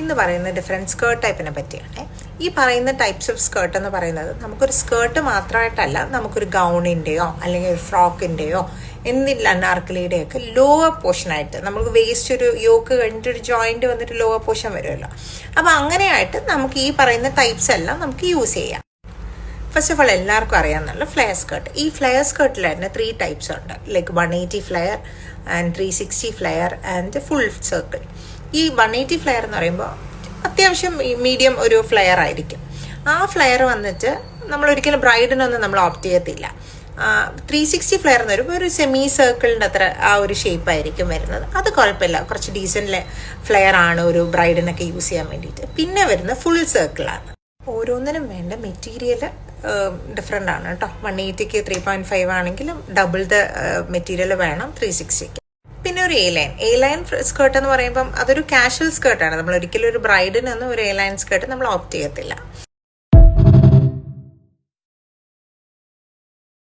ഇന്ന് പറയുന്ന different skirt ടൈപ്പിനെ പറ്റിയാണ്. ഈ പറയുന്ന ടൈപ്സ് ഓഫ് സ്കേർട്ട് എന്ന് പറയുന്നത് നമുക്കൊരു സ്കേർട്ട് മാത്രമായിട്ടല്ല, നമുക്കൊരു ഗൗണിൻ്റെയോ അല്ലെങ്കിൽ ഒരു ഫ്രോക്കിൻ്റെയോ എന്തില്ല അനാർക്കലിയുടെയൊക്കെ ലോവർ പോർഷനായിട്ട് നമുക്ക് വേസ്റ്റ് ഒരു യോക്ക് കഴിഞ്ഞിട്ടൊരു ജോയിൻറ്റ് വന്നിട്ട് ലോവർ പോർഷൻ വരുമല്ലോ. അപ്പോൾ അങ്ങനെയായിട്ട് നമുക്ക് ഈ പറയുന്ന ടൈപ്സ് എല്ലാം നമുക്ക് യൂസ് ചെയ്യാം. ഫസ്റ്റ് ഓഫ് ഓൾ എല്ലാവർക്കും അറിയാമെന്നുള്ള ഫ്ലെയർ സ്കേർട്ട്. ഈ ഫ്ലെയർ സ്കേർട്ടിൽ തന്നെ 3 ടൈപ്സ് ഉണ്ട്. Like 180 flare and 360 flare and full circle. ഈ 180 ഫ്ലെയർ എന്ന് പറയുമ്പോൾ അത്യാവശ്യം മീഡിയം ഒരു ഫ്ലെയർ ആയിരിക്കും. ആ ഫ്ലെയർ വന്നിട്ട് നമ്മൾ ഒരിക്കലും ബ്രൈഡിനൊന്നും നമ്മൾ ഓപ്റ്റ് ചെയ്യത്തില്ല. 360 ഫ്ലെയർ എന്ന് പറയുമ്പോൾ ഒരു സെമി സർക്കിളിൻ്റെ അത്ര ആ ഒരു ഷേപ്പ് ആയിരിക്കും വരുന്നത്. അത് കുഴപ്പമില്ല, കുറച്ച് ഡീസൻറ്റ് ഫ്ലെയർ ആണ് ഒരു ബ്രൈഡിനൊക്കെ യൂസ് ചെയ്യാൻ വേണ്ടിയിട്ട്. പിന്നെ വരുന്ന ഫുൾ സർക്കിളാണ്. ഓരോന്നിനും വേണ്ട മെറ്റീരിയൽ ഡിഫറെൻ്റ് ആണ് കേട്ടോ. 180ക്ക് 3.5 ആണെങ്കിലും ഡബിൾ ദ മെറ്റീരിയൽ വേണം 360ക്ക്. പിന്നെ ഒരു എ ലൈൻ സ്കേർട്ട് എന്ന് പറയുമ്പം അതൊരു കാഷ്വൽ സ്കേർട്ടാണ്. നമ്മൾ ഒരിക്കലും ഒരു ബ്രൈഡിനൊന്നും ഒരു എ ലൈൻ സ്കേർട്ട് നമ്മൾ ഓപ്റ്റ് ചെയ്യത്തില്ല.